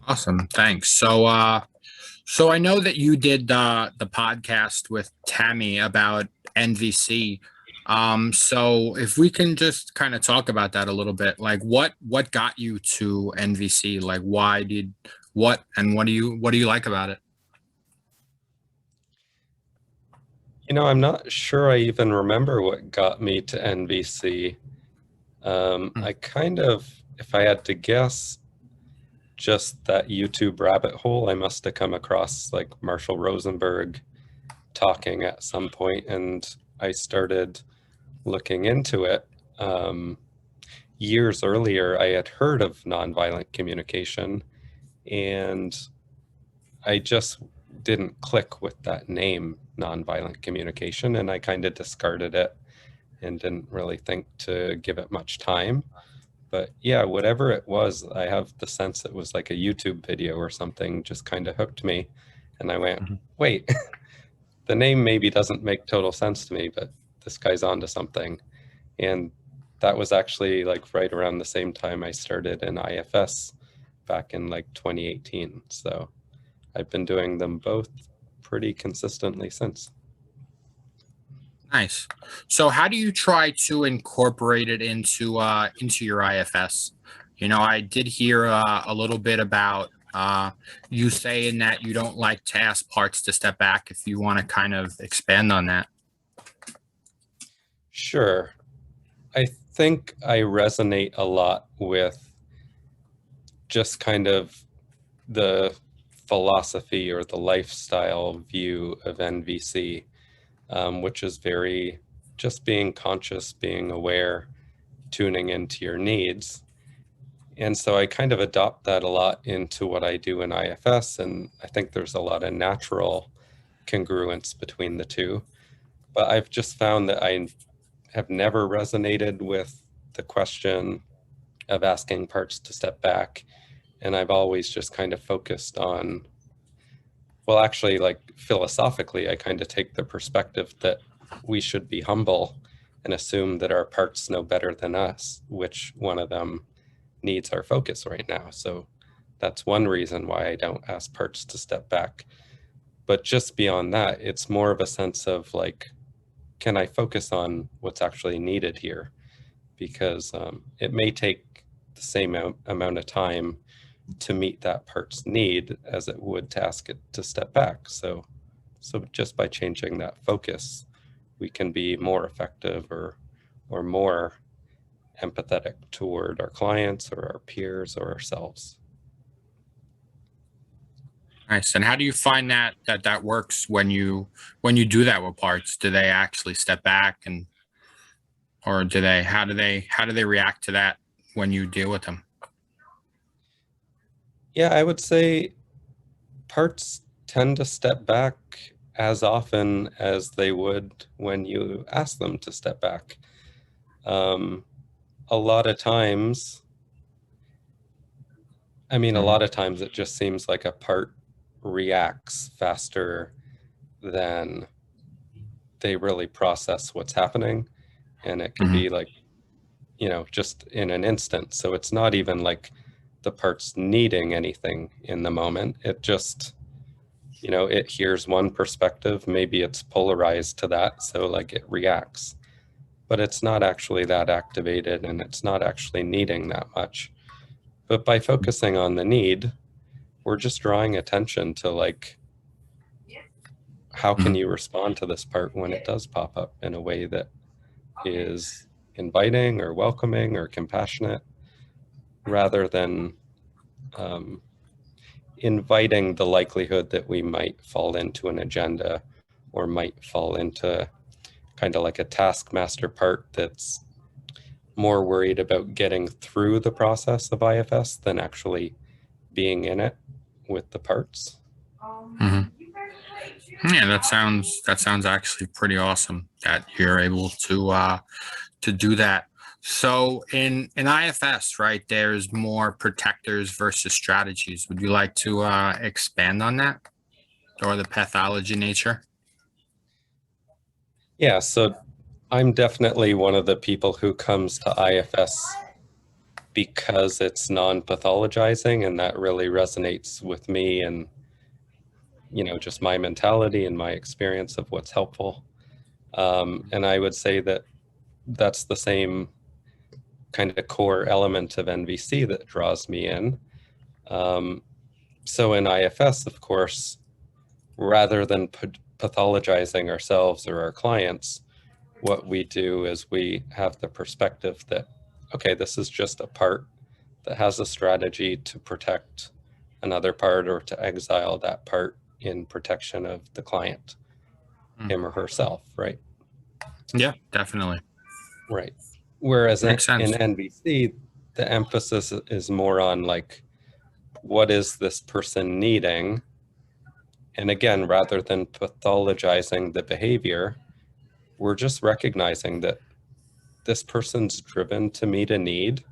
Awesome, thanks. So I know that you did the podcast with Tammy about NVC. So if we can just kind of talk about that a little bit, like what got you to NVC? Like why did what and what do you like about it? I'm not sure I even remember what got me to NVC. Hmm. I kind of, if I had to guess, just that YouTube rabbit hole. I must have come across like Marshall Rosenberg talking at some point, and I started looking into it. Um, Years earlier, I had heard of nonviolent communication, and I just didn't click with that name, nonviolent communication, and I kind of discarded it and didn't really think to give it much time. But yeah, whatever it was, I have the sense it was like a YouTube video or something just kind of hooked me. And I went, Mhm. wait, the name maybe doesn't make total sense to me, but this guy's onto something. And that was actually like right around the same time I started in IFS back in like 2018. So I've been doing them both pretty consistently since. Nice. So how do you try to incorporate it into your IFS? You know, I did hear a little bit about you saying that you don't like to ask parts to step back. If you want to kind of expand on that. Sure. I think I resonate a lot with just kind of the philosophy or the lifestyle view of NVC, which is very just being conscious, being aware, tuning into your needs. And so I kind of adopt that a lot into what I do in IFS. And I think there's a lot of natural congruence between the two. But I've just found that I have never resonated with the question of asking parts to step back. And I've always just kind of focused on, well, actually, like philosophically, I kind of take the perspective that we should be humble and assume that our parts know better than us, which one of them needs our focus right now. So that's one reason why I don't ask parts to step back. But just beyond that, it's more of a sense of like, can I focus on what's actually needed here? Because it may take the same amount of time to meet that part's need as it would to ask it to step back. So just by changing that focus, we can be more effective or more empathetic toward our clients or our peers or ourselves. Nice. And how do you find that works when you do that with parts? Do they actually step back and or do they how do they react to that when you deal with them? Yeah, I would say parts tend to step back as often as they would when you ask them to step back. Um, a lot of times, a Mhm. lot of times it just seems like a part reacts faster than they really process what's happening. And it can Mhm. be like, just in an instant. So it's not even like the part's needing anything in the moment. It just, it hears one perspective, maybe it's polarized to that. So like it reacts, but it's not actually that activated and it's not actually needing that much. But by focusing on the need, we're just drawing attention to like, how can Mhm. you respond to this part when it does pop up in a way that is inviting or welcoming or compassionate rather than um, inviting the likelihood that we might fall into an agenda or might fall into kind of like a taskmaster part that's more worried about getting through the process of IFS than actually being in it with the parts. Mhm. Yeah, that sounds actually pretty awesome that you're able to do that. So in IFS, right, there's more protectors versus strategies. Would you like to expand on that or the pathology nature? Yeah, so I'm definitely one of the people who comes to IFS because it's non-pathologizing, and that really resonates with me and, you know, just my mentality and my experience of what's helpful. And I would say that that's the same kind of core element of NVC that draws me in. So in IFS, of course, rather than pathologizing ourselves or our clients, what we do is we have the perspective that, okay, this is just a part that has a strategy to protect another part or to exile that part in protection of the client, him or herself, right? Yeah, definitely. Right. Whereas in Makes sense. NVC, the emphasis is more on like, what is this person needing? And again, rather than pathologizing the behavior, we're just recognizing that this person's driven to meet a need.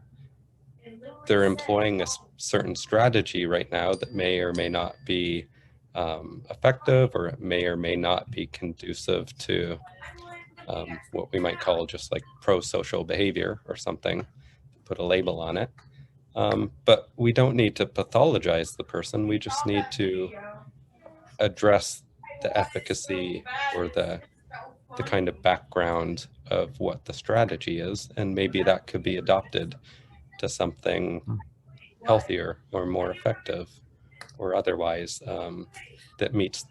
They're employing a certain strategy right now that may or may not be effective, or it may or may not be conducive to what we might call just like pro-social behavior or something, put a label on it. But we don't need to pathologize the person. We just need to address the efficacy or the kind of background of what the strategy is. And maybe that could be adopted to something healthier or more effective or otherwise that meets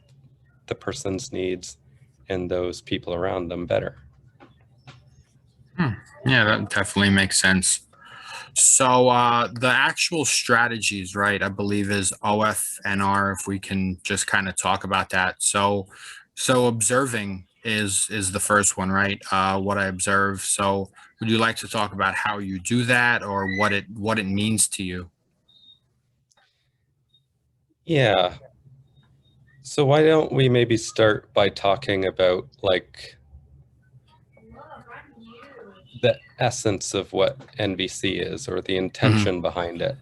the person's needs and those people around them better. Yeah, that definitely makes sense. So the actual strategies, right, I believe is OFNR, if we can just kind of talk about that. So observing is the first one, right? What I observe. So would you like to talk about how you do that or what it means to you? Yeah. So why don't we maybe start by talking about like the essence of what NVC is, or the intention behind it.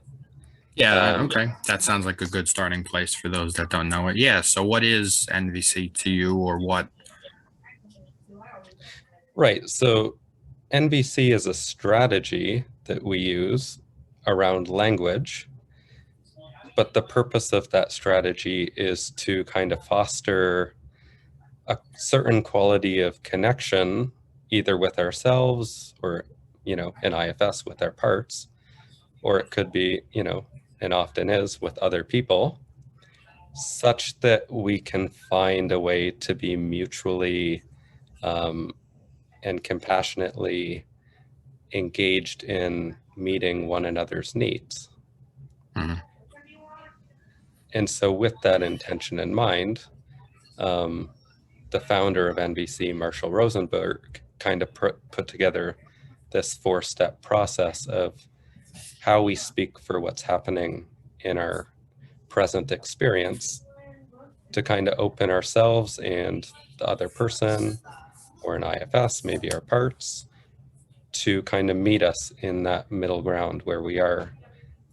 Yeah, okay. That sounds like a good starting place for those that don't know it. Yeah, so what is NVC to you, or what? Right. So NVC is a strategy that we use around language, but the purpose of that strategy is to kind of foster a certain quality of connection, either with ourselves or, you know, in IFS with our parts, or it could be, you know, and often is with other people, such that we can find a way to be mutually and compassionately engaged in meeting one another's needs. Mhm. And so with that intention in mind, the founder of NVC, Marshall Rosenberg, kind of put together this 4-step process of how we speak for what's happening in our present experience to kind of open ourselves and the other person, or an IFS, maybe our parts, to kind of meet us in that middle ground where we are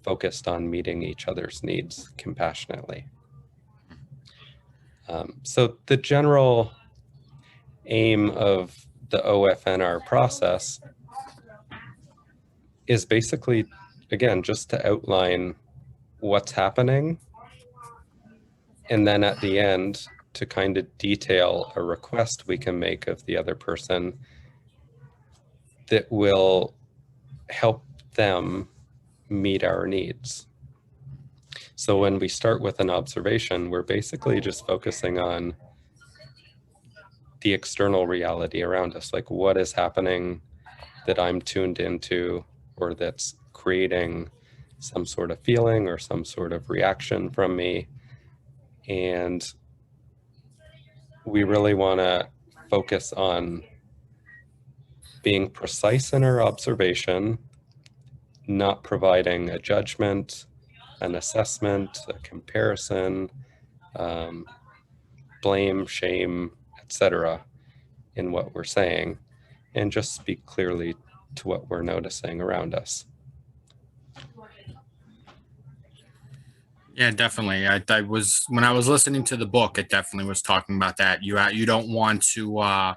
focused on meeting each other's needs compassionately. So the general aim of the OFNR process is basically, again, just to outline what's happening, and then at the end to kind of detail a request we can make of the other person that will help them meet our needs. So when we start with an observation, we're basically just focusing on the external reality around us, like what is happening that I'm tuned into, or that's creating some sort of feeling or some sort of reaction from me. And we really want to focus on being precise in our observation, not providing a judgment, an assessment, a comparison, blame, shame, etc. in what we're saying, and just speak clearly to what we're noticing around us. Yeah, definitely. I was, when I was listening to the book, it definitely was talking about that. You don't want to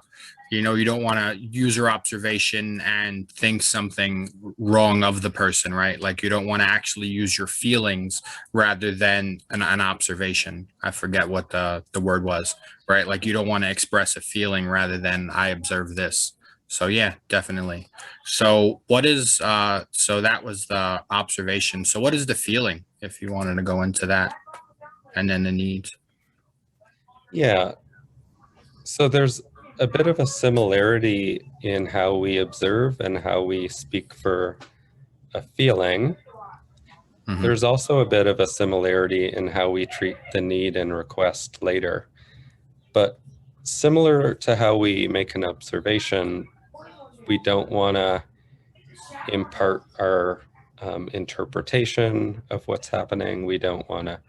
You don't want to use your observation and think something wrong of the person, right? Like you don't want to actually use your feelings rather than an observation. I forget what the word was, right? Like you don't want to express a feeling rather than I observe this. So yeah, definitely. So what is so that was the observation. So what is the feeling, if you wanted to go into that, and then the needs? Yeah. So there's a bit of a similarity in how we observe and how we speak for a feeling. Mm-hmm. There's also a bit of a similarity in how we treat the need and request later. But similar to how we make an observation, we don't want to impart our interpretation of what's happening. We don't want to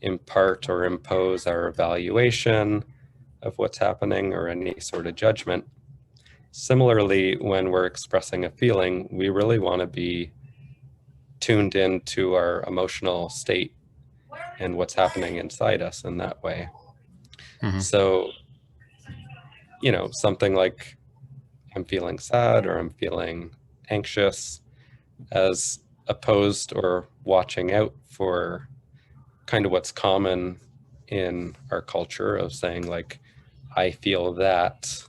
impart or impose our evaluation of what's happening or any sort of judgment. Similarly, when we're expressing a feeling, we really want to be tuned into our emotional state and what's happening inside us in that way. Mm-hmm. So, something like I'm feeling sad or I'm feeling anxious, as opposed or watching out for kind of what's common in our culture of saying like, I feel that,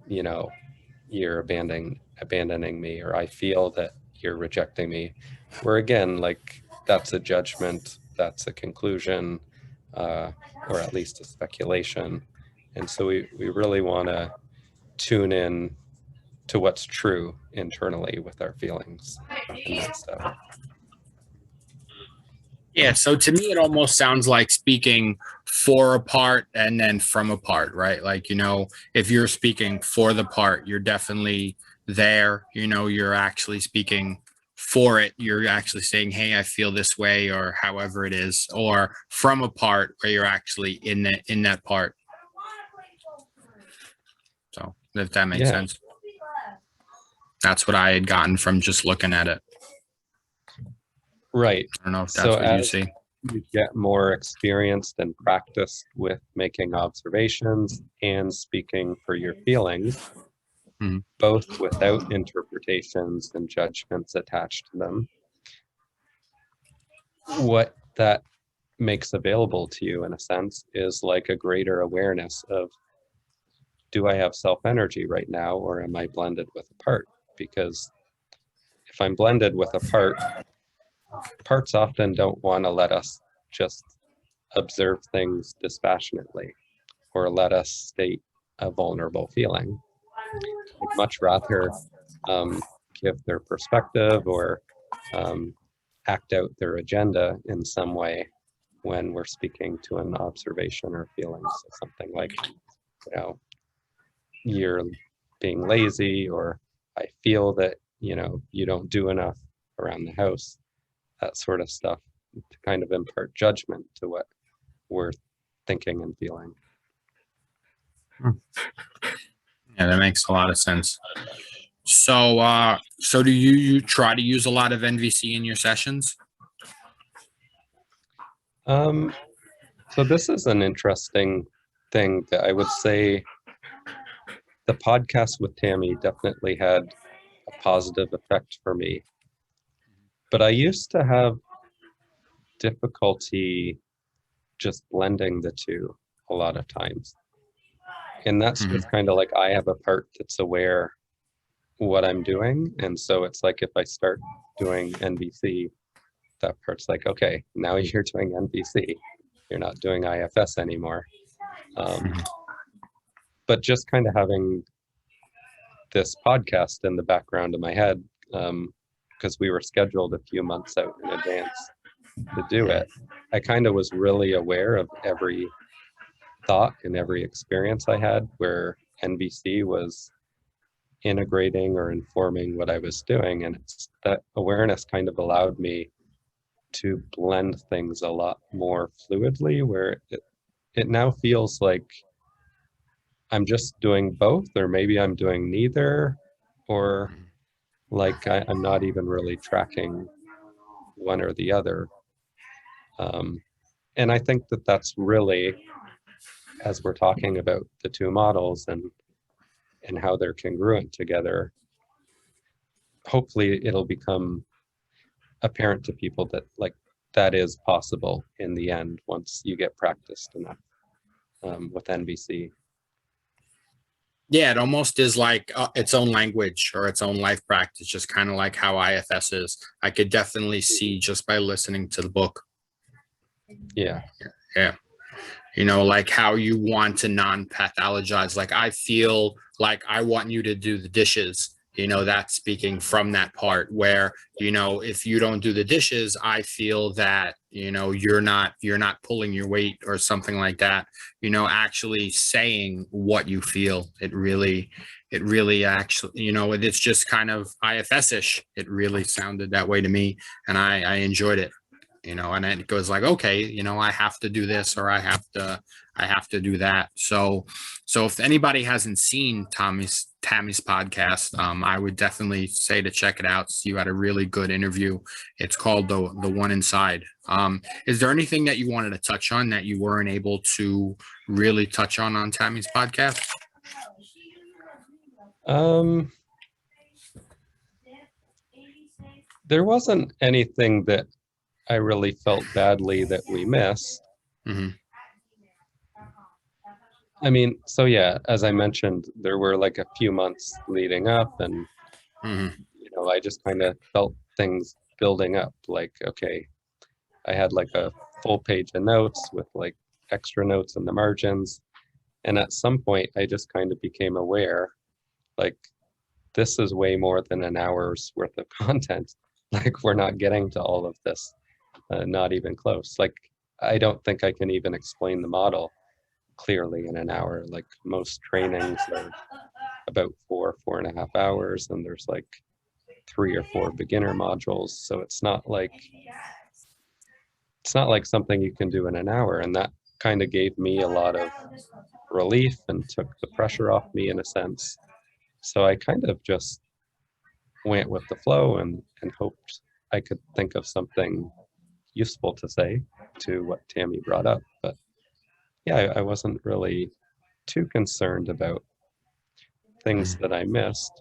you're abandoning me, or I feel that you're rejecting me, where again, like that's a judgment, that's a conclusion, or at least a speculation. And so we really want to tune in to what's true internally with our feelings and that stuff. Yeah, so to me, it almost sounds like speaking for a part and then from a part, right? Like, if you're speaking for the part, you're definitely there, you're actually speaking for it. You're actually saying, hey, I feel this way, or however it is, or from a part where you're actually in that part. So if that makes sense. That's what I had gotten from just looking at it. Right. I don't know if that's what you see. You get more experienced and practiced with making observations and speaking for your feelings, both without interpretations and judgments attached to them. What that makes available to you, in a sense, is like a greater awareness of, do I have self-energy right now, or am I blended with a part? Because if I'm blended with a part, parts often don't want to let us just observe things dispassionately or let us state a vulnerable feeling. They'd much rather give their perspective or act out their agenda in some way when we're speaking to an observation or feeling. So something like, you're being lazy, or I feel that, you don't do enough around the house, that sort of stuff, to kind of impart judgment to what we're thinking and feeling. Yeah, that makes a lot of sense. So, so do you try to use a lot of NVC in your sessions? So this is an interesting thing that I would say the podcast with Tammy definitely had a positive effect for me. But I used to have difficulty just blending the two a lot of times. And that's just kind of like, I have a part that's aware what I'm doing. And so it's like, if I start doing NVC, that part's like, okay, now you're doing NVC. You're not doing IFS anymore. But just kind of having this podcast in the background of my head, because we were scheduled a few months out in advance to do it, I kind of was really aware of every thought and every experience I had where NVC was integrating or informing what I was doing. And it's that awareness kind of allowed me to blend things a lot more fluidly, where it now feels like I'm just doing both, or maybe I'm doing neither, or like I'm not even really tracking one or the other. And I think that that's really, as we're talking about the two models and and how they're congruent together, hopefully it'll become apparent to people that like that is possible in the end once you get practiced enough with NVC. Yeah, it almost is like its own language or its own life practice, just kind of like how IFS is. I could definitely see just by listening to the book. Yeah. Yeah. You know, like how you want to non-pathologize. Like I feel like I want you to do the dishes. You know, that's speaking from that part where, you know, if you don't do the dishes, I feel that, you know, you're not pulling your weight or something like that. You know, actually saying what you feel. It really actually, you know, it's just kind of IFS-ish. It really sounded that way to me, and I enjoyed it. You know, and it goes like, okay, you know, I have to do this or I have to do that. So if anybody hasn't seen Tammy's podcast, I would definitely say to check it out. You had a really good interview. It's called the One Inside. Is there anything that you wanted to touch on that you weren't able to really touch on Tammy's podcast? There wasn't anything that I really felt badly that we missed. Mm-hmm. I mean, so yeah, as I mentioned, there were like a few months leading up, and you know, I just kind of felt things building up. Like, okay, I had like a full page of notes with like extra notes in the margins, and at some point, I just kind of became aware, like, this is way more than an hour's worth of content. Like, we're not getting to all of this. Not even close. Like, I don't think I can even explain the model clearly in an hour. Like most trainings are about 4.5 hours, and there's like 3 or 4 beginner modules. So it's not like something you can do in an hour. And that kind of gave me a lot of relief and took the pressure off me in a sense. So I kind of just went with the flow and hoped I could think of something useful to say to what Tammy brought up. But yeah, I wasn't really too concerned about things that I missed.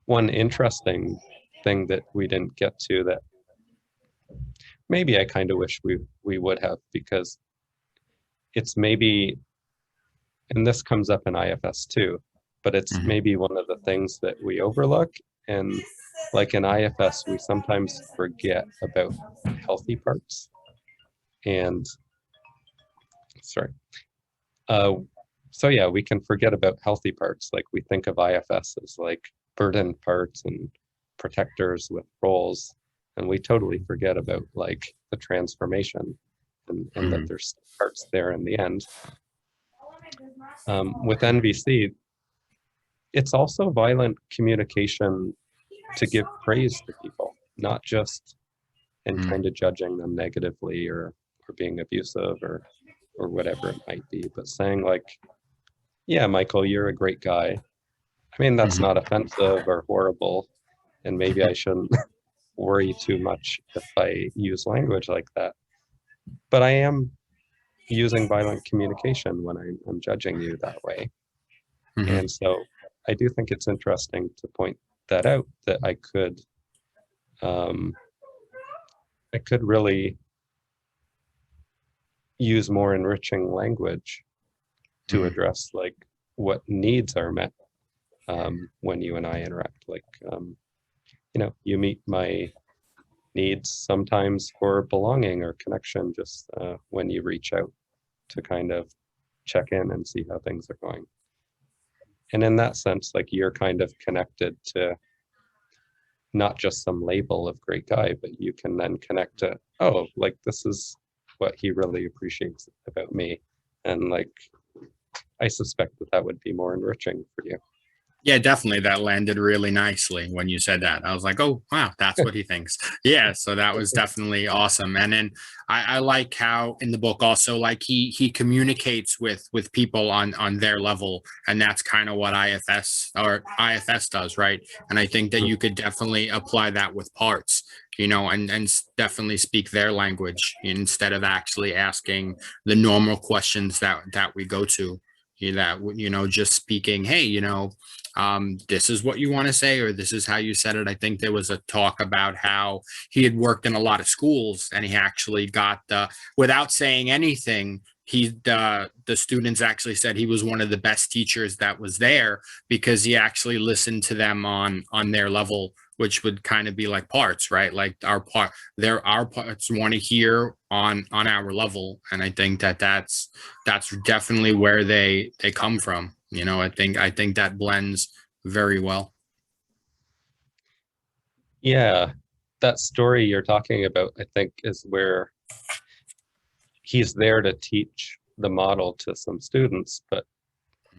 One interesting thing that we didn't get to that maybe I kind of wish we would have, because it's maybe, and this comes up in IFS too, but it's maybe one of the things that we overlook. And like in IFS, we sometimes forget about healthy parts. And sorry. So yeah, we can forget about healthy parts. Like we think of IFS as like burdened parts and protectors with roles, and we totally forget about like the transformation and that there's parts there in the end. With NVC, it's also violent communication to give praise to people, not just in kind of judging them negatively or being abusive or whatever it might be, but saying like, yeah, Michael, you're a great guy. I mean, that's not offensive or horrible, and maybe I shouldn't worry too much if I use language like that. But I am using violent communication when I'm judging you that way. And so I do think it's interesting to point that out, that I could really use more enriching language to address like what needs are met when you and I interact. Like, you know, you meet my needs sometimes for belonging or connection just when you reach out to kind of check in and see how things are going. And in that sense, like you're kind of connected to not just some label of great guy, but you can then connect to, oh, like this is what he really appreciates about me. And like, I suspect that would be more enriching for you. Yeah, definitely. That landed really nicely when you said that. I was like, oh, wow, that's what he thinks. Yeah, so that was definitely awesome. And then I like how in the book also, like he communicates with people on their level. And that's kind of what IFS does, right? And I think that you could definitely apply that with parts, you know, and definitely speak their language instead of actually asking the normal questions that we go to. just speaking, hey, this is what you want to say, or this is how you said it. I think there was a talk about how he had worked in a lot of schools, and he actually got without saying anything, the students actually said he was one of the best teachers that was there, because he actually listened to them on their level, which would kind of be like parts, right? Like our parts want to hear on our level. And I think that's definitely where they come from. I think that blends very well. Yeah, that story you're talking about, I think, is where he's there to teach the model to some students, but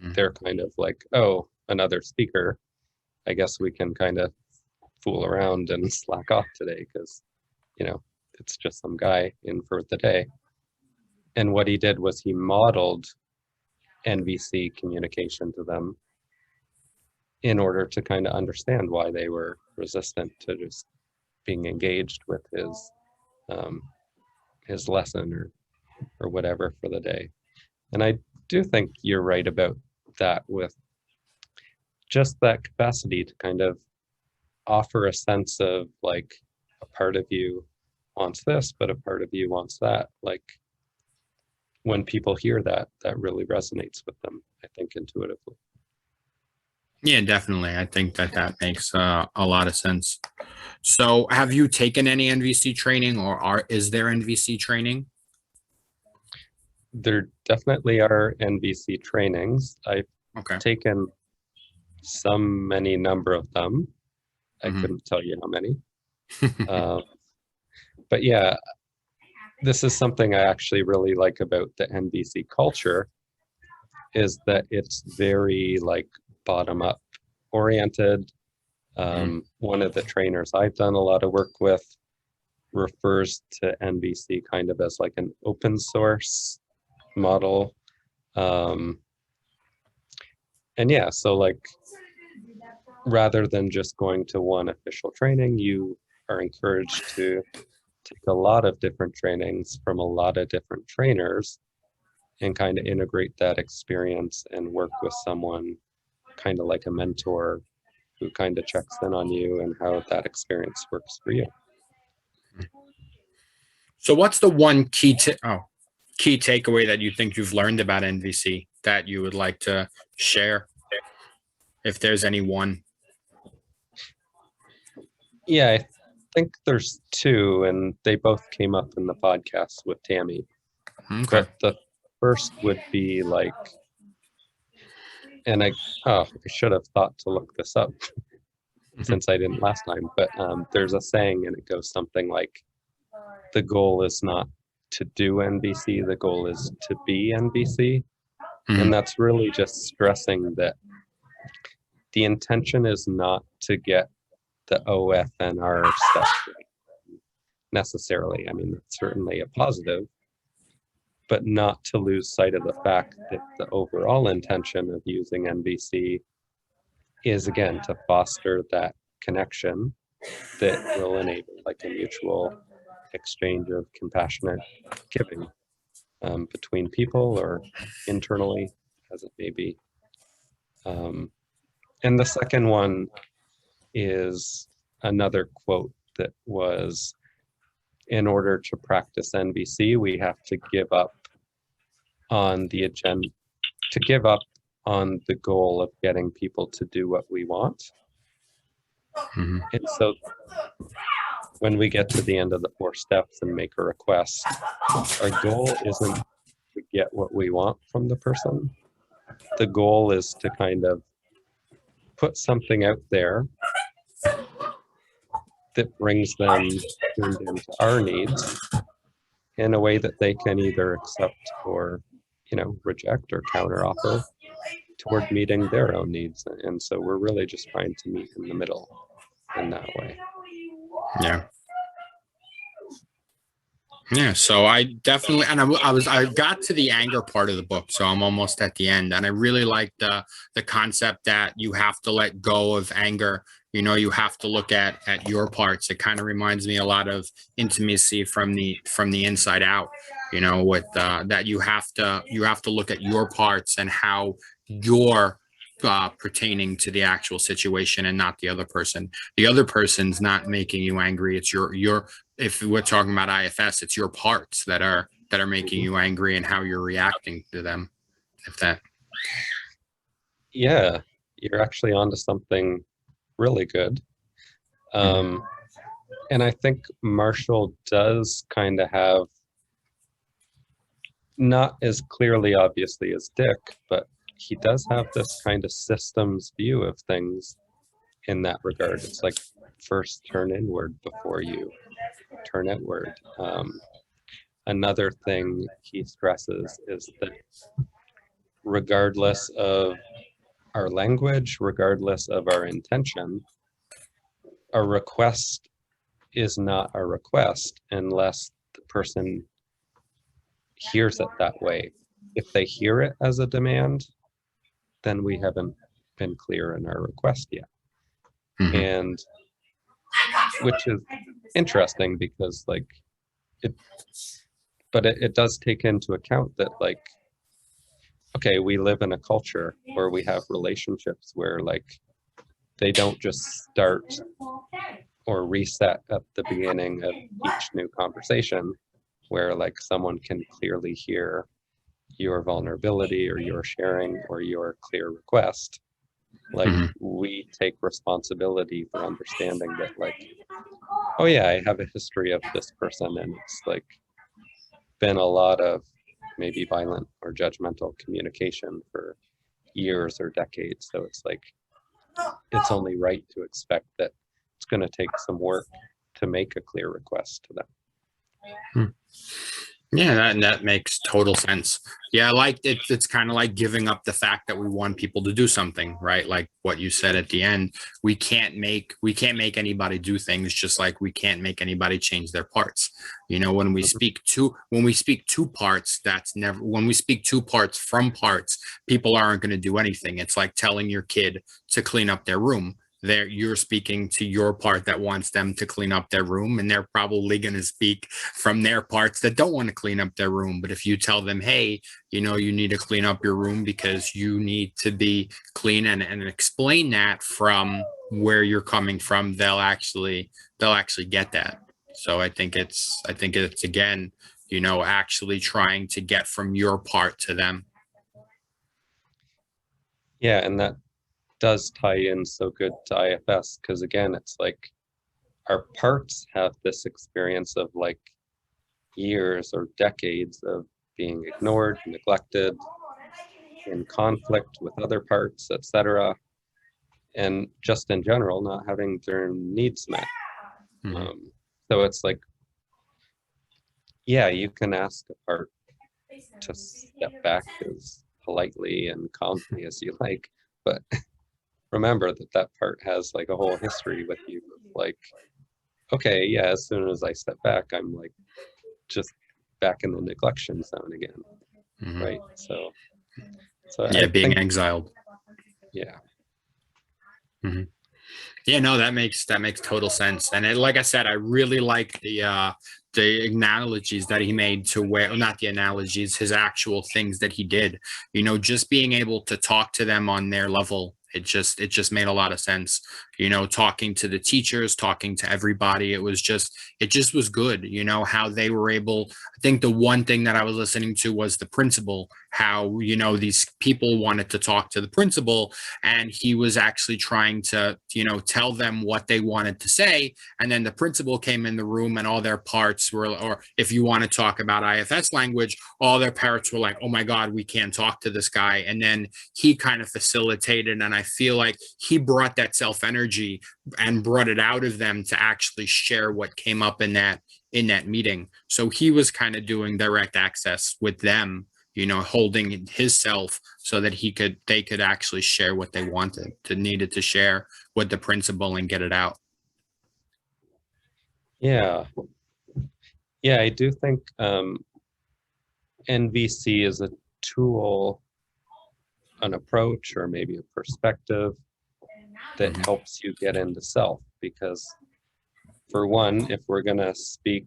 they're kind of like, oh, another speaker. I guess we can kind of fool around and slack off today because, it's just some guy in for the day. And what he did was he modeled NVC communication to them in order to kind of understand why they were resistant to just being engaged with his lesson or whatever for the day. And I do think you're right about that, with just that capacity to kind of offer a sense of like, a part of you wants this, but a part of you wants that. Like, when people hear that really resonates with them, I think, intuitively. Yeah, definitely. I think that makes a lot of sense. So have you taken any NVC training, or is there NVC training? There definitely are NVC trainings. I've taken many number of them. I couldn't tell you how many. But yeah, this is something I actually really like about the NVC culture, is that it's very like bottom-up oriented. One of the trainers I've done a lot of work with refers to NVC kind of as like an open source model. And yeah, so like, rather than just going to one official training, you are encouraged to take a lot of different trainings from a lot of different trainers and kind of integrate that experience and work with someone kind of like a mentor who kind of checks in on you and how that experience works for you. So what's the one key takeaway that you think you've learned about NVC that you would like to share, if there's any one? Yeah, I think there's two, and they both came up in the podcast with Tammy. Okay. But the first would be like, and I should have thought to look this up since I didn't last time, but there's a saying, and it goes something like, the goal is not to do NVC, the goal is to be NVC. And that's really just stressing that the intention is not to get the OFNR stuff necessarily. I mean, that's certainly a positive, but not to lose sight of the fact that the overall intention of using NVC is, again, to foster that connection that will enable like a mutual exchange of compassionate giving between people or internally, as it may be. And the second one is another quote that was, in order to practice NVC, we have to give up on the agenda, to give up on the goal of getting people to do what we want. And so when we get to the end of the 4 steps and make a request, our goal isn't to get what we want from the person. The goal is to kind of put something out there that brings them tuned into our needs in a way that they can either accept or, reject or counteroffer toward meeting their own needs. And so we're really just trying to meet in the middle in that way. Yeah. So I definitely, and I got to the anger part of the book, so I'm almost at the end, and I really like the concept that you have to let go of anger. You have to look at your parts. It kind of reminds me a lot of intimacy from the inside out. you know, with that you have to look at your parts and how you're pertaining to the actual situation and not the other person. The other person's not making you angry. It's your if we're talking about IFS, it's your parts that are making you angry and how you're reacting to them. If that. Yeah, you're actually onto something really good. And I think Marshall does kind of have, not as clearly obviously as Dick, but he does have this kind of systems view of things in that regard. It's like first turn inward before you turn outward. Another thing he stresses is that regardless of our language, regardless of our intention, a request is not a request unless the person hears it that way. If they hear it as a demand, then we haven't been clear in our request yet. And which is interesting because like it does take into account that like, okay, we live in a culture where we have relationships where like they don't just start or reset at the beginning of each new conversation, where like someone can clearly hear your vulnerability or your sharing or your clear request. Like we take responsibility for understanding that like, oh yeah, I have a history of this person and it's like been a lot of maybe violent or judgmental communication for years or decades. So it's like, it's only right to expect that it's going to take some work to make a clear request to them. Yeah, that makes total sense. Yeah, like it's kind of like giving up the fact that we want people to do something, right? Like what you said at the end, we can't make anybody do things, just like we can't make anybody change their parts. You know, when we speak two parts, that's never, when we speak two parts from parts, people aren't going to do anything. It's like telling your kid to clean up their room. There, you're speaking to your part that wants them to clean up their room, and they're probably going to speak from their parts that don't want to clean up their room. But if you tell them, hey, you know, you need to clean up your room because you need to be clean, and explain that from where you're coming from, they'll actually get that. So I think it's again, you know, actually trying to get from your part to them. Yeah, and that does tie in so good to IFS because again, it's like our parts have this experience of like years or decades of being ignored, neglected, in conflict with other parts, etc., and just in general not having their needs met. So it's like, yeah, you can ask a part to step back as politely and calmly as you like, but remember that part has like a whole history with you. Like, okay, yeah, as soon as I step back, I'm like just back in the neglection zone again, right? So yeah, I being think, exiled. Yeah. Yeah, no, that makes total sense. And like I said, I really like the analogies that he made to where, not the analogies, his actual things that he did. You know, just being able to talk to them on their level. It just made a lot of sense. You know, talking to the teachers, talking to everybody. It just was good. You know, how they were able. I think the one thing that I was listening to was the principal, how, you know, these people wanted to talk to the principal, and he was actually trying to, you know, tell them what they wanted to say. And then the principal came in the room and all their parts were, or if you want to talk about IFS language, all their parts were like, oh my God, we can't talk to this guy. And then he kind of facilitated. And I feel like he brought that self energy and brought it out of them to actually share what came up in that meeting. So he was kind of doing direct access with them, you know, holding his self so that they could actually share what they needed to share with the principal and get it out. Yeah. Yeah, I do think NVC is a tool, an approach, or maybe a perspective that helps you get into self. Because for one, if we're going to speak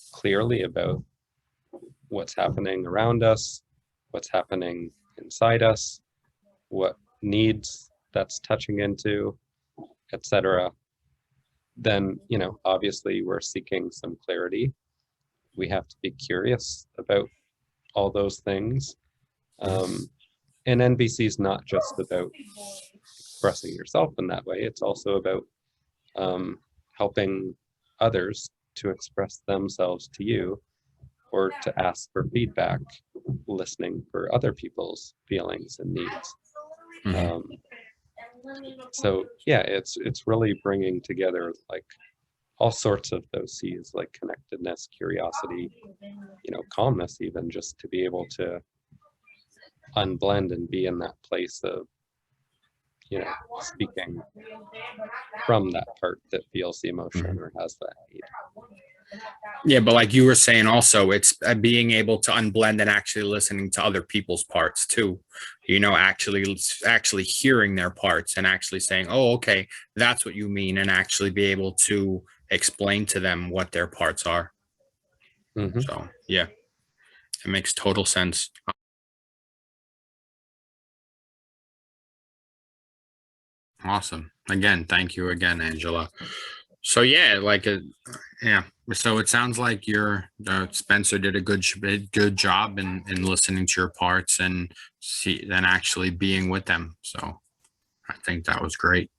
clearly about what's happening around us, what's happening inside us, what needs that's touching into, etc., then, obviously we're seeking some clarity. We have to be curious about all those things. And NVC is not just about expressing yourself in that way. It's also about helping others to express themselves to you, or to ask for feedback, listening for other people's feelings and needs. So yeah, it's really bringing together like all sorts of those C's, like connectedness, curiosity, calmness, even, just to be able to unblend and be in that place of, speaking from that part that feels the emotion or has that need. Yeah, but like you were saying also, it's being able to unblend and actually listening to other people's parts too, actually hearing their parts and actually saying, oh, okay, that's what you mean, and actually be able to explain to them what their parts are. So yeah, it makes total sense. Awesome. Again, thank you again, Angela. So yeah, yeah. So it sounds like Spencer did a good job in listening to your parts and then actually being with them. So I think that was great.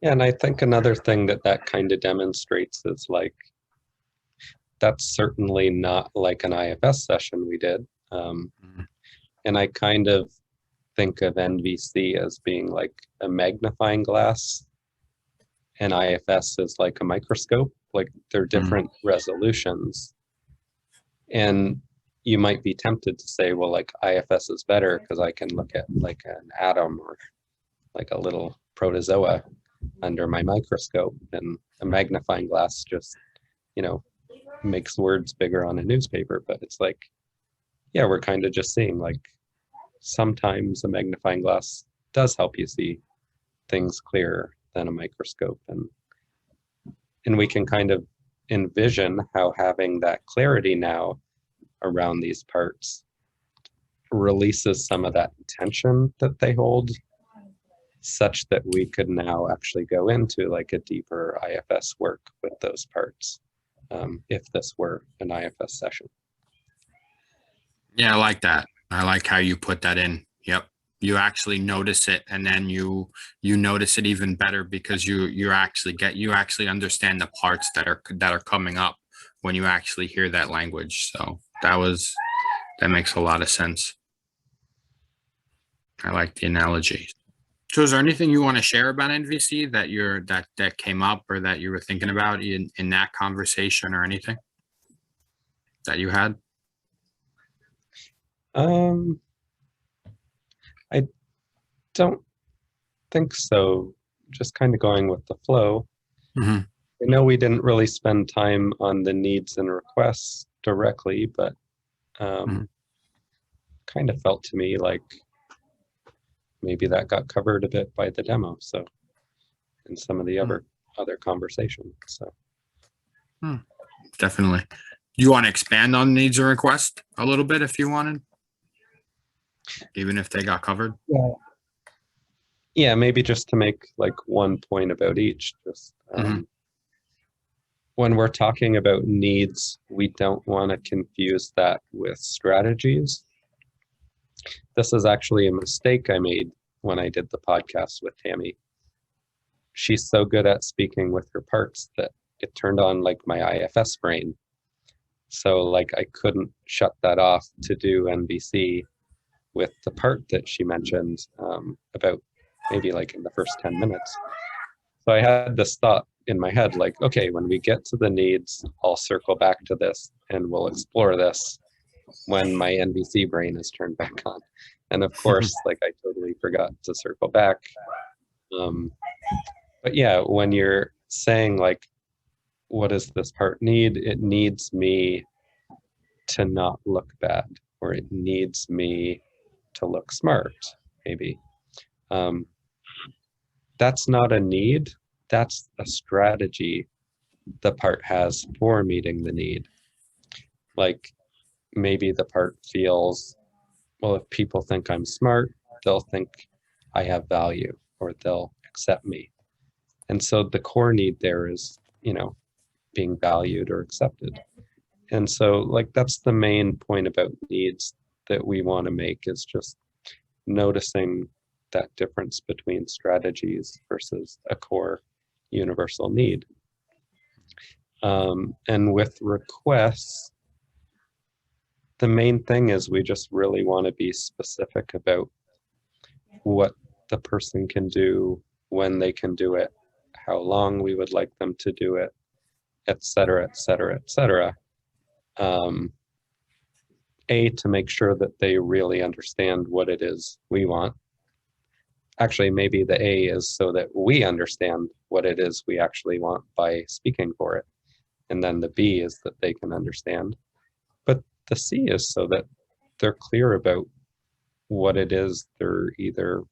Yeah, and I think another thing that kind of demonstrates is like, that's certainly not like an IFS session we did. And I kind of think of NVC as being like a magnifying glass, and IFS is like a microscope. Like they're different resolutions. And you might be tempted to say, well, like IFS is better because I can look at like an atom or like a little protozoa under my microscope, and a magnifying glass just, makes words bigger on a newspaper. But it's like, yeah, we're kind of just seeing like sometimes a magnifying glass does help you see things clearer than a microscope, and we can kind of envision how having that clarity now around these parts releases some of that tension that they hold, such that we could now actually go into like a deeper IFS work with those parts, if this were an IFS session. Yeah, I like that. I like how you put that in. Yep. You actually notice it, and then you notice it even better because you actually understand the parts that are coming up when you actually hear that language. So that makes a lot of sense. I like the analogy. So is there anything you want to share about NVC that came up or that you were thinking about in that conversation, or anything that you had? I don't think so. Just kind of going with the flow. I know we didn't really spend time on the needs and requests directly, but kind of felt to me like maybe that got covered a bit by the demo. So, in some of the other conversations. So, definitely. You want to expand on needs and requests a little bit if you wanted, even if they got covered? Yeah, maybe just to make like one point about each. Just when we're talking about needs, we don't want to confuse that with strategies. This is actually a mistake I made when I did the podcast with Tammy. She's so good at speaking with her parts that it turned on like my IFS brain. So like I couldn't shut that off to do NVC with the part that she mentioned about maybe like in the first 10 minutes. So I had this thought in my head, like, okay, when we get to the needs, I'll circle back to this and we'll explore this when my NVC brain is turned back on. And of course, like I totally forgot to circle back. But yeah, when you're saying like, what does this part need? It needs me to not look bad, or it needs me to look smart, maybe. That's not a need, that's a strategy the part has for meeting the need. Like maybe the part feels, well, if people think I'm smart, they'll think I have value or they'll accept me. And so the core need there is, being valued or accepted. And so like that's the main point about needs that we want to make, is just noticing that difference between strategies versus a core universal need. And with requests, the main thing is we just really want to be specific about what the person can do, when they can do it, how long we would like them to do it, et cetera, et cetera, et cetera. To make sure that they really understand what it is we want. Actually, maybe the A is so that we understand what it is we actually want by speaking for it. And then the B is that they can understand. But the C is so that they're clear about what it is they're either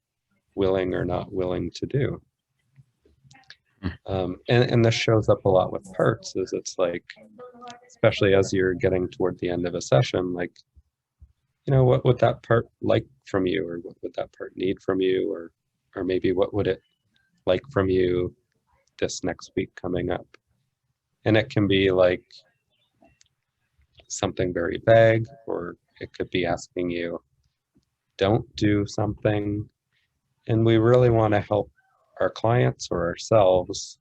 willing or not willing to do. And this shows up a lot with parts, is it's like, especially as you're getting toward the end of a session, like, what would that part like from you, or what would that part need from you, or maybe what would it like from you this next week coming up? And it can be like something very vague, or it could be asking you, don't do something. And we really want to help our clients or ourselves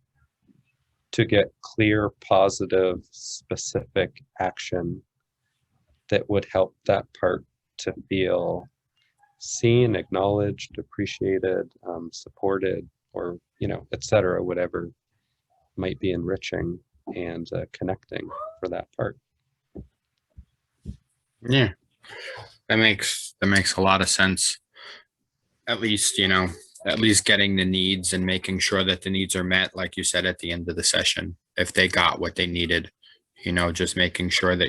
to get clear, positive, specific action that would help that part to feel seen, acknowledged, appreciated, supported, or, et cetera, whatever might be enriching and connecting for that part. Yeah, that makes a lot of sense. At least, at least getting the needs and making sure that the needs are met, like you said, at the end of the session, if they got what they needed, just making sure that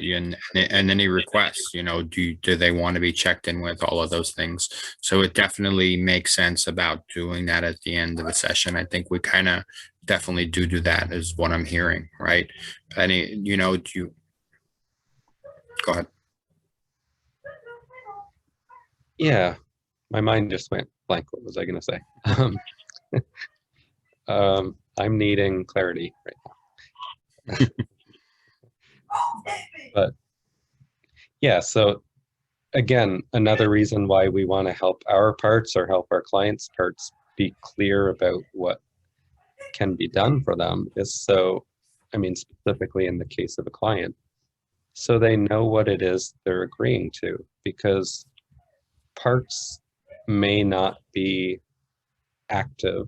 and any requests, do they want to be checked in with, all of those things. So it definitely makes sense about doing that at the end of the session. I think we kind of definitely do that, is what I'm hearing, right? Any, do you, go ahead. Yeah, my mind just went blank. What was I going to say? I'm needing clarity right now. But yeah, so again, another reason why we want to help our parts or help our clients' parts be clear about what can be done for them is specifically in the case of a client, so they know what it is they're agreeing to, because parts may not be active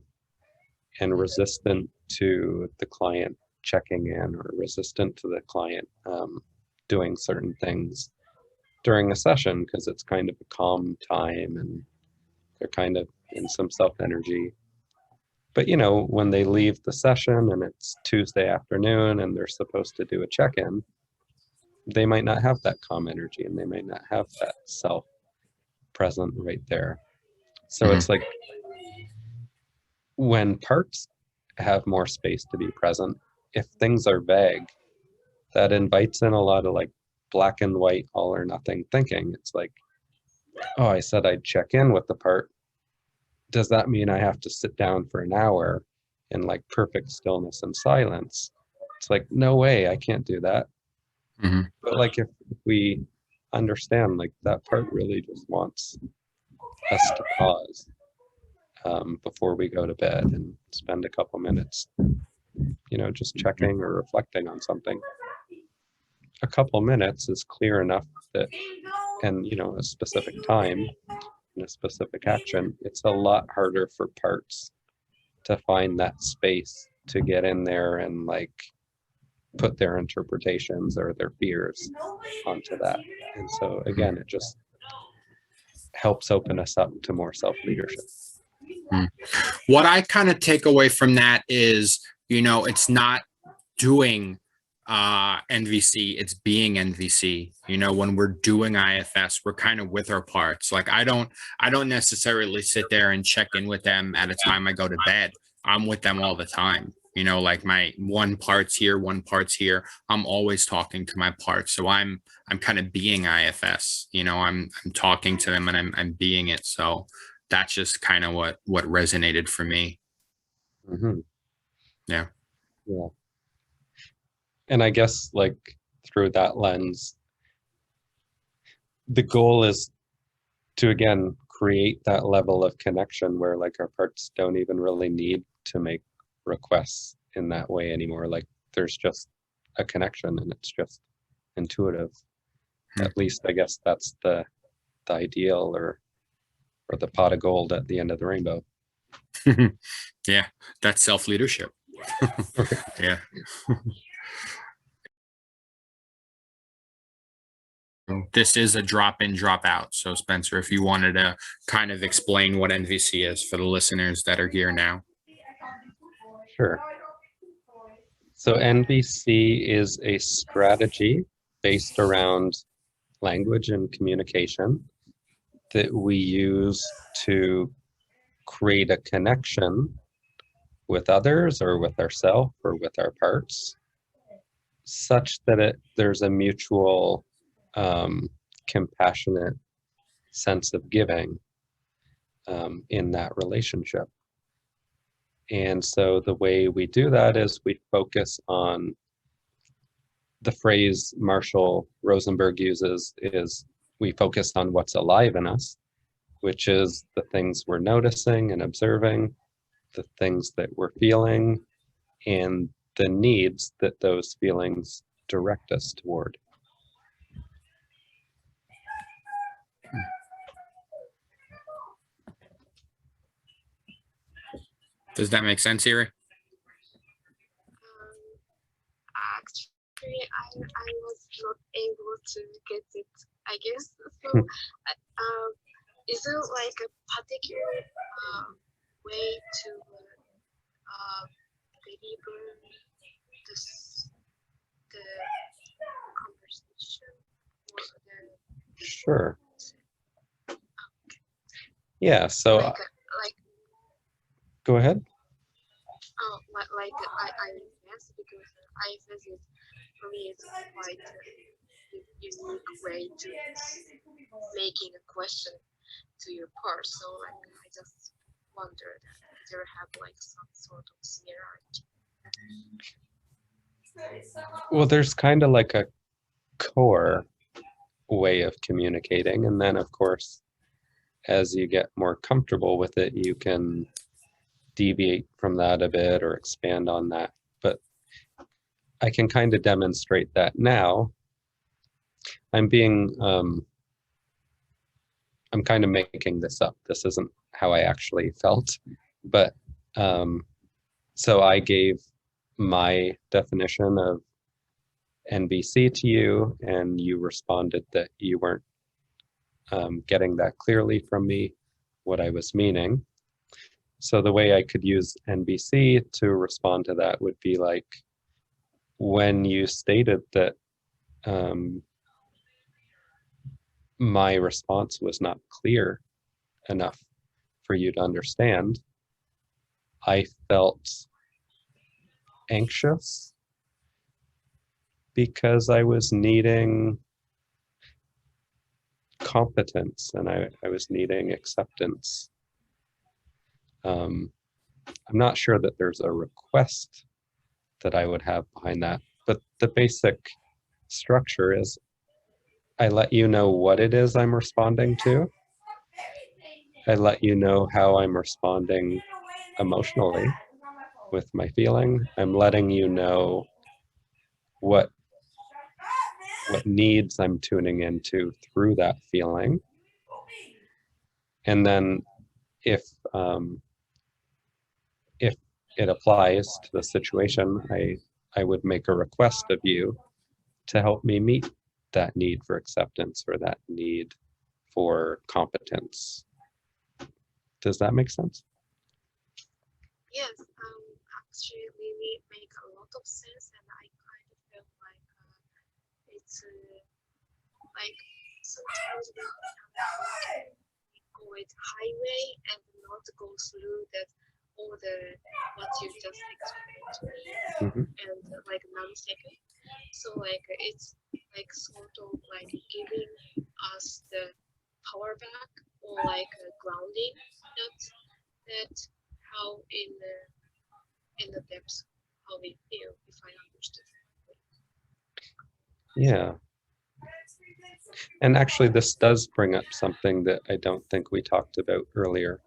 and resistant to the client checking in, or resistant to the client doing certain things during a session, because it's kind of a calm time and they're kind of in some self-energy. But when they leave the session and it's Tuesday afternoon and they're supposed to do a check-in, they might not have that calm energy, and they might not have that self present right there. So it's like, when parts have more space to be present, if things are vague, that invites in a lot of like black and white, all or nothing thinking. It's like, oh, I said I'd check in with the part. Does that mean I have to sit down for an hour in like perfect stillness and silence? It's like, no way, I can't do that. But like, if we understand, like, that part really just wants us to pause before we go to bed and spend a couple minutes, just checking or reflecting on something. A couple minutes is clear enough that, and a specific time and a specific action, it's a lot harder for parts to find that space to get in there and like put their interpretations or their fears onto that. And so again, it just helps open us up to more self-leadership. What I kind of take away from that is, it's not doing NVC, it's being NVC. When we're doing IFS, we're kind of with our parts. Like, I don't necessarily sit there and check in with them at a time I go to bed. I'm with them all the time. You know, like my one part's here, one part's here. I'm always talking to my parts. So I'm kind of being IFS, you know, I'm talking to them and I'm being it. So that's just kind of what resonated for me. Mm-hmm. Yeah. Yeah. And I guess like through that lens, the goal is to, again, create that level of connection where like our parts don't even really need to make requests in that way anymore. Like there's just a connection and it's just intuitive. At least I guess that's the ideal or the pot of gold at the end of the rainbow. Yeah, that's self-leadership. Yeah. This is a drop in, drop out. So Spencer, if you wanted to kind of explain what NVC is for the listeners that are here now. Sure. So NVC is a strategy based around language and communication that we use to create a connection with others or with ourselves or with our parts such that there's a mutual compassionate sense of giving in that relationship. And so the way we do that is we focus on the phrase Marshall Rosenberg uses is we focus on what's alive in us, which is the things we're noticing and observing, the things that we're feeling, and the needs that those feelings direct us toward. Does that make sense, Iri? Actually, I was not able to get it, I guess. So, is there like a particular way to deliver the conversation or the? Sure. Yeah. So. Like. Go ahead. Oh, like IFS, because IFS is, for me, it's quite a unique way to making a question to your part. So like I just wondered, there have like some sort of similarity. Well, there's kind of like a core way of communicating, and then of course, as you get more comfortable with it, you can deviate from that a bit or expand on that. But I can kind of demonstrate that now. I'm kind of making this up. This isn't how I actually felt, but so I gave my definition of NVC to you, and you responded that you weren't getting that clearly from me, what I was meaning. So the way I could use NVC to respond to that would be like, when you stated that my response was not clear enough for you to understand, I felt anxious because I was needing competence and I was needing acceptance. I'm not sure that there's a request that I would have behind that, but the basic structure is I let you know what it is I'm responding to. I let you know how I'm responding emotionally with my feeling. I'm letting you know what needs I'm tuning into through that feeling. And then if it applies to the situation, I would make a request of you to help me meet that need for acceptance or that need for competence. Does that make sense? Yes, actually really make a lot of sense, and I kind of feel like it's like sometimes we go with highway and not go through that all what you just explained to me, and like non-second. So like it's like sort of like giving us the power back, or like grounding that how in the depths how we feel, if I understood. Yeah. And actually, this does bring up something that I don't think we talked about earlier,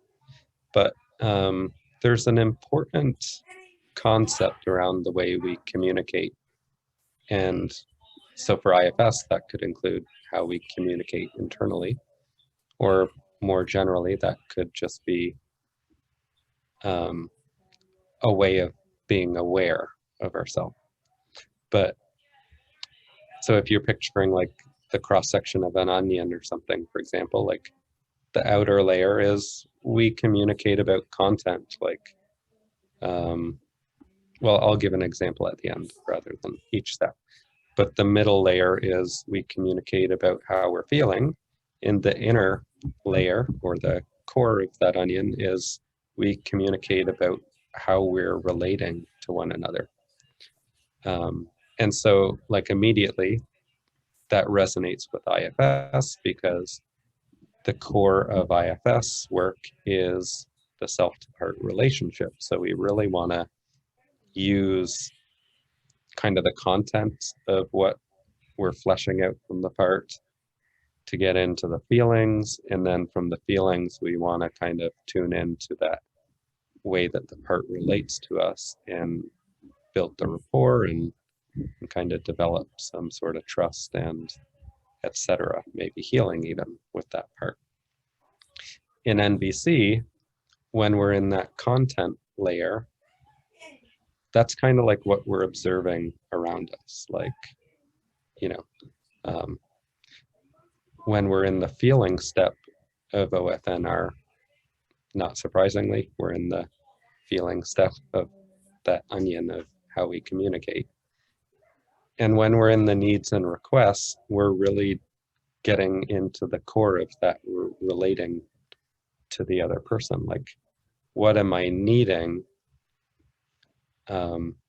but there's an important concept around the way we communicate. And so for IFS, that could include how we communicate internally, or more generally, that could just be a way of being aware of ourselves. But so if you're picturing like the cross section of an onion or something, for example, like the outer layer is we communicate about content, like, well, I'll give an example at the end rather than each step. But the middle layer is we communicate about how we're feeling. In the inner layer, or the core of that onion, is we communicate about how we're relating to one another. And so like immediately that resonates with IFS, because the core of IFS work is the self-to-part relationship. So we really want to use kind of the content of what we're fleshing out from the part to get into the feelings, and then from the feelings we want to kind of tune into that way that the part relates to us and build the rapport and kind of develop some sort of trust and etc., maybe healing even with that part. In NVC, when we're in that content layer, that's kind of like what we're observing around us. Like, you know, when we're in the feeling step of OFNR, not surprisingly, we're in the feeling step of that onion of how we communicate. And when we're in the needs and requests, we're really getting into the core of that relating to the other person. Like, what am I needing?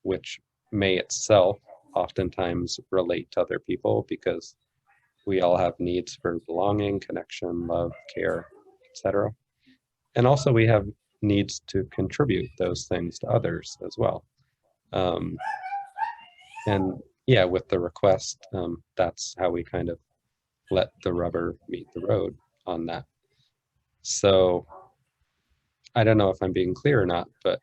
Which may itself oftentimes relate to other people, because we all have needs for belonging, connection, love, care, etc. And also we have needs to contribute those things to others as well. And yeah, with the request, that's how we kind of let the rubber meet the road on that. So I don't know if I'm being clear or not, but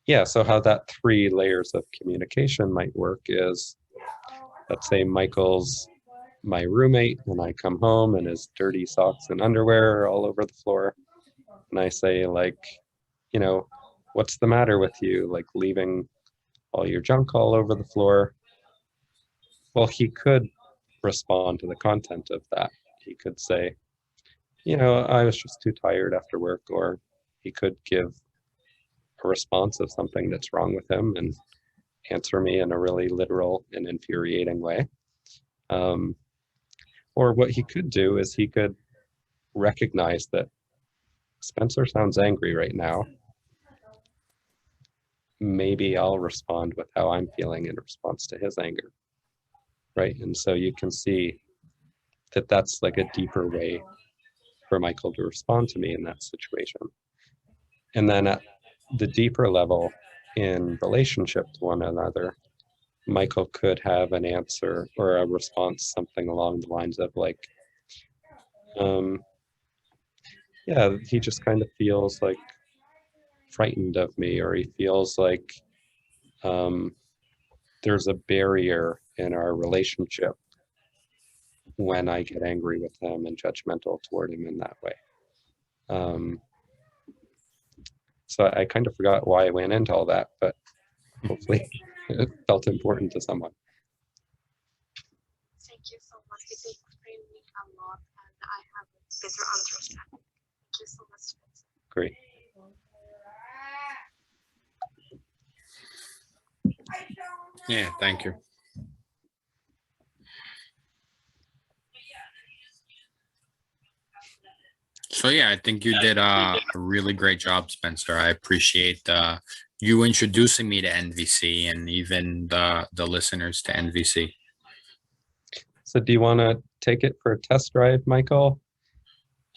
yeah, so how that 3 layers of communication might work is, let's say Michael's my roommate and I come home and his dirty socks and underwear are all over the floor. And I say, like, you know, what's the matter with you? Like, leaving all your junk all over the floor. Well, he could respond to the content of that. He could say, you know, I was just too tired after work, or he could give a response of something that's wrong with him and answer me in a really literal and infuriating way. Or what he could do is he could recognize that Spencer sounds angry right now. Maybe I'll respond with how I'm feeling in response to his anger, right? And so you can see that that's like a deeper way for Michael to respond to me in that situation. And then at the deeper level in relationship to one another, Michael could have an answer or a response, something along the lines of like, yeah, he just kind of feels like frightened of me, or he feels like there's a barrier in our relationship when I get angry with him and judgmental toward him in that way. So I kind of forgot why I went into all that, but hopefully it felt important to someone. Thank you so much. It explained me a lot, and I have a better understanding. Thank you so much. Great. Yeah, thank you. So yeah, I think you did a really great job, Spencer. I appreciate you introducing me to NVC and even the listeners to NVC. So do you want to take it for a test drive, Michael?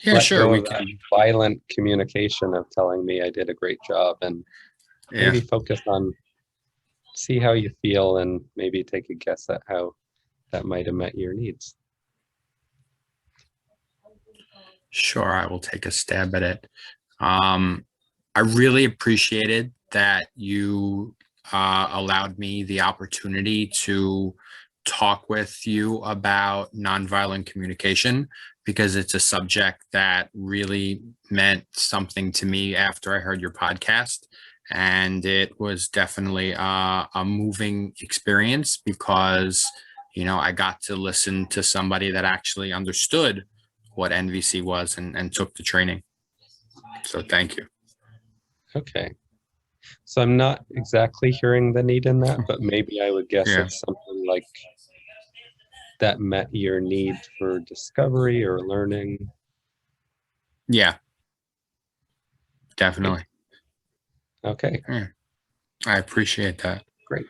Yeah, Let sure. go We of that can. violent communication of telling me I did a great job, and Yeah, maybe focus on see how you feel and maybe take a guess at how that might have met your needs. sure. I will take a stab at it. I really appreciated that you allowed me the opportunity to talk with you about nonviolent communication, because it's a subject that really meant something to me after I heard your podcast. And it was definitely a moving experience because, I got to listen to somebody that actually understood what NVC was and took the training. So thank you. Okay. So I'm not exactly hearing the need in that, but maybe I would guess Yeah. it's something like that met your need for discovery or learning. Yeah, definitely. Okay, Yeah, I appreciate that. great.